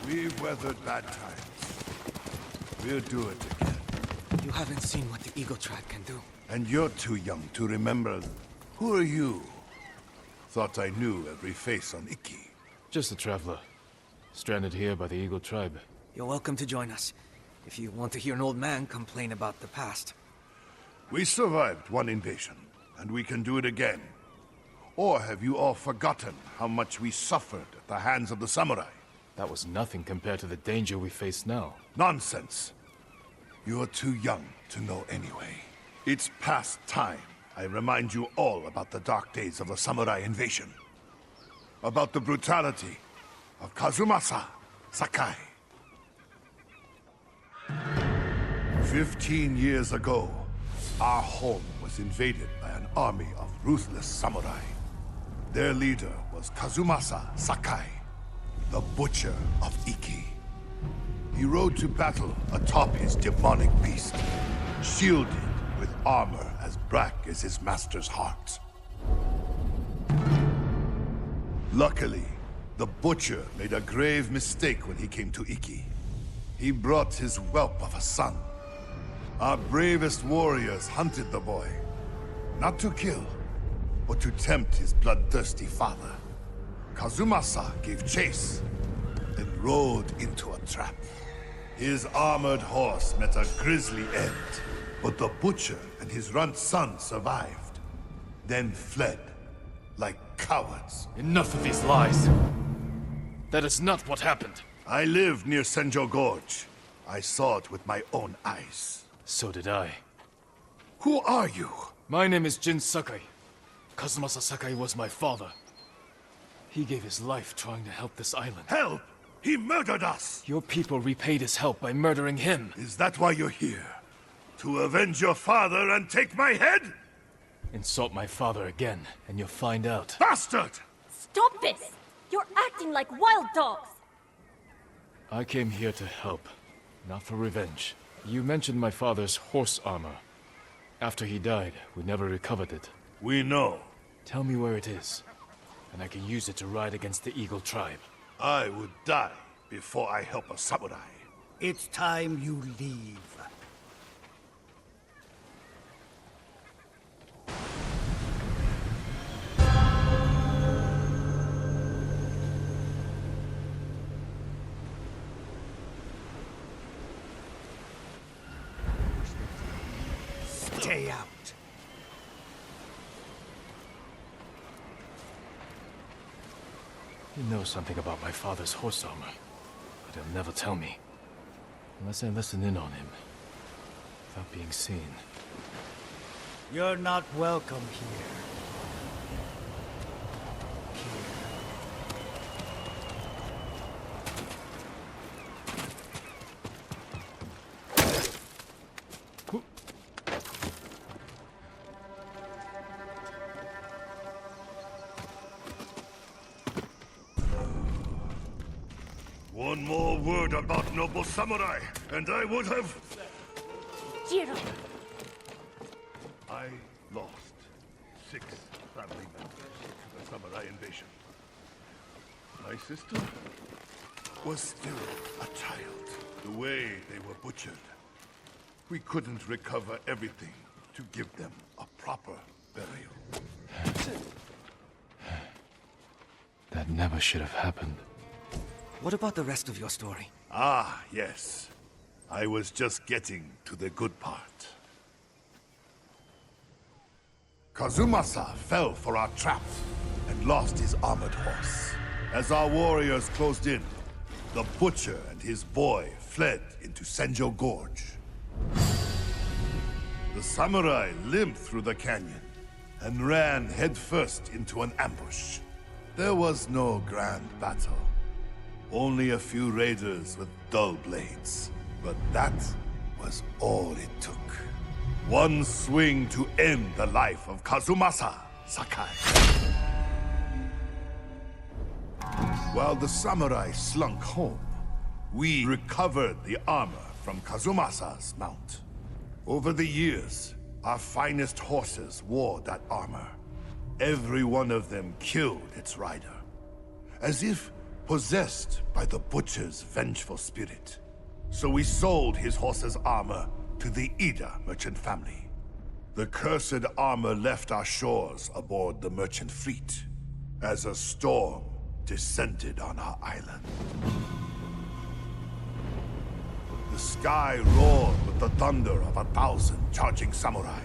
We've weathered bad times. We'll do it again. You haven't seen what the Eagle Tribe can do. And you're too young to remember. Who are you? Thought I knew every face on Iki. Just a traveler. Stranded here by the Eagle Tribe. You're welcome to join us, if you want to hear an old man complain about the past. We survived one invasion, and we can do it again. Or have you all forgotten how much we suffered at the hands of the samurai? That was nothing compared to the danger we face now. Nonsense. You're too young to know anyway. It's past time I remind you all about the dark days of the samurai invasion. About the brutality of Kazumasa Sakai. 15 years ago, our home was invaded by an army of ruthless samurai. Their leader was Kazumasa Sakai, the Butcher of Iki. He rode to battle atop his demonic beast, shielded with armor as black as his master's heart. Luckily, the Butcher made a grave mistake when he came to Iki. He brought his whelp of a son. Our bravest warriors hunted the boy, not to kill, but to tempt his bloodthirsty father. Kazumasa gave chase, then rode into a trap. His armored horse met a grisly end, but the Butcher and his runt son survived, then fled like cowards. Enough of these lies. That is not what happened. I lived near Senjo Gorge. I saw it with my own eyes. So did I. Who are you? My name is Jin Sakai. Kazumasa Sakai was my father. He gave his life trying to help this island. Help! He murdered us! Your people repaid his help by murdering him. Is that why you're here? To avenge your father and take my head? Insult my father again, and you'll find out. Bastard! Stop this! You're acting like wild dogs! I came here to help, not for revenge. You mentioned my father's horse armor. After he died, we never recovered it. We know. Tell me where it is, and I can use it to ride against the Eagle Tribe. I would die before I help a samurai. It's time you leave. Stay out. He knows something about my father's horse armor, but he'll never tell me. Unless I listen in on him, without being seen. You're not welcome here. One more word about noble samurai, and I would have... Jiro! I lost. 6 family members to the samurai invasion. My sister was still a child. The way they were butchered, we couldn't recover everything to give them a proper burial. That never should have happened. What about the rest of your story? Ah, yes. I was just getting to the good part. Kazumasa fell for our trap and lost his armored horse. As our warriors closed in, the butcher and his boy fled into Senjo Gorge. The samurai limped through the canyon and ran headfirst into an ambush. There was no grand battle. Only a few raiders with dull blades. But that was all it took. One swing to end the life of Kazumasa Sakai. While the samurai slunk home, we recovered the armor from Kazumasa's mount. Over the years, our finest horses wore that armor. Every one of them killed its rider, as if possessed by the butcher's vengeful spirit. So we sold his horse's armor to the Ida merchant family. The cursed armor left our shores aboard the merchant fleet as a storm descended on our island. The sky roared with the thunder of 1,000 charging samurai,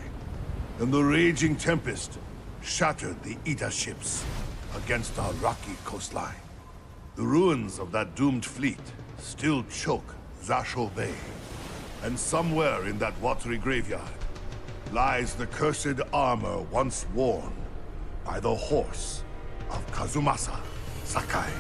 and the raging tempest shattered the Ida ships against our rocky coastline. The ruins of that doomed fleet still choke Zasho Bay, and somewhere in that watery graveyard lies the cursed armor once worn by the horse of Kazumasa Sakai.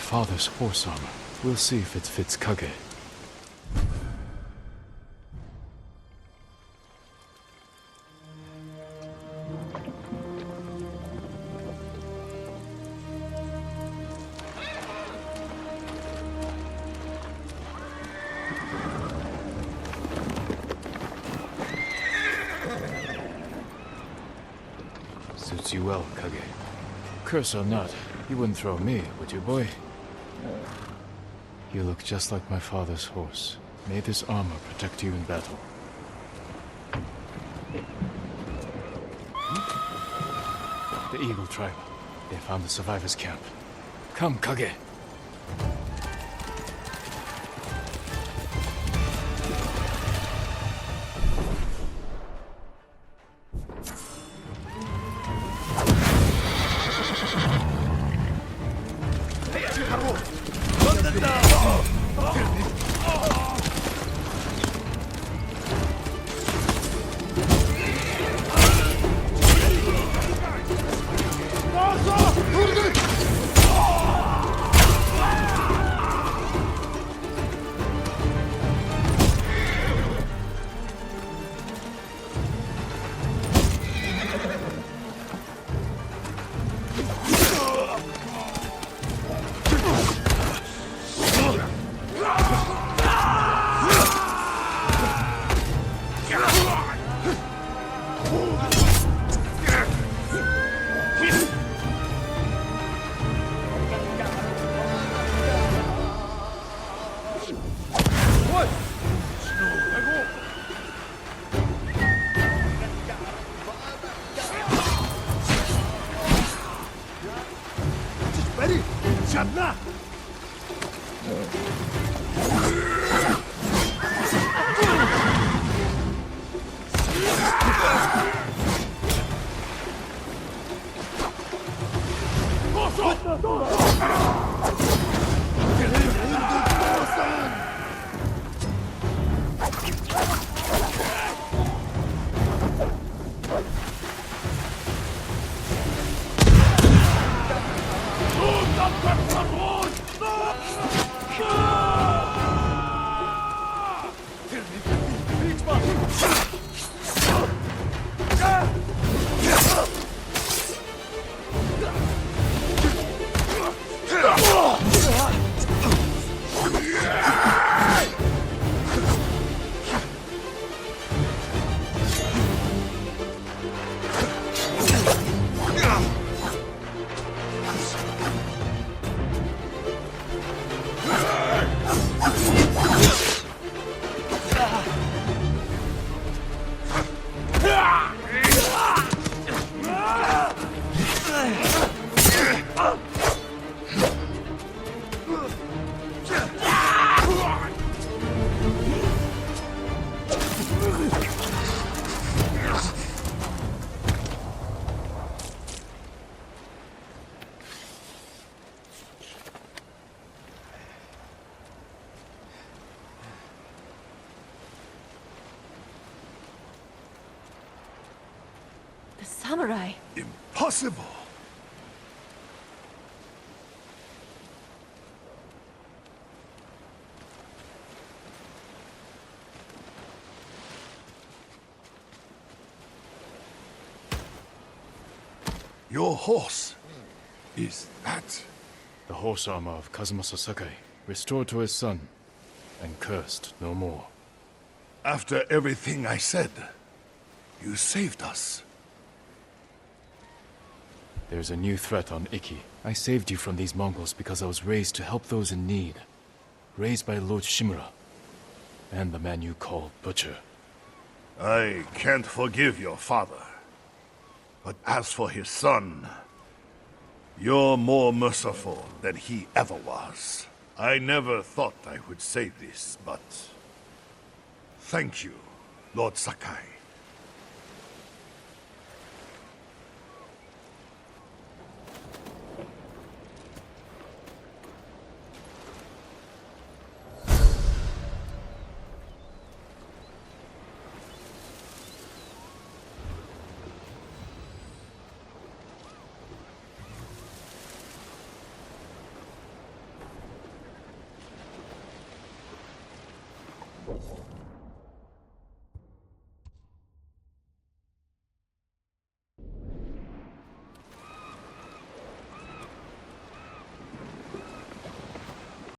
father's horse armor. We'll see if it fits Kage. Suits you well, Kage. Curse or not, you wouldn't throw me, would you, boy? You look just like my father's horse. May this armor protect you in battle. The Eagle Tribe. They found the survivors' camp. Come, Kage. The samurai. Impossible! Your horse. Is that... The horse armor of Kazumasa Sakai, restored to his son, and cursed no more. After everything I said, you saved us. There's a new threat on Iki. I saved you from these Mongols because I was raised to help those in need. Raised by Lord Shimura, and the man you call Butcher. I can't forgive your father. But as for his son, you're more merciful than he ever was. I never thought I would say this, but... thank you, Lord Sakai.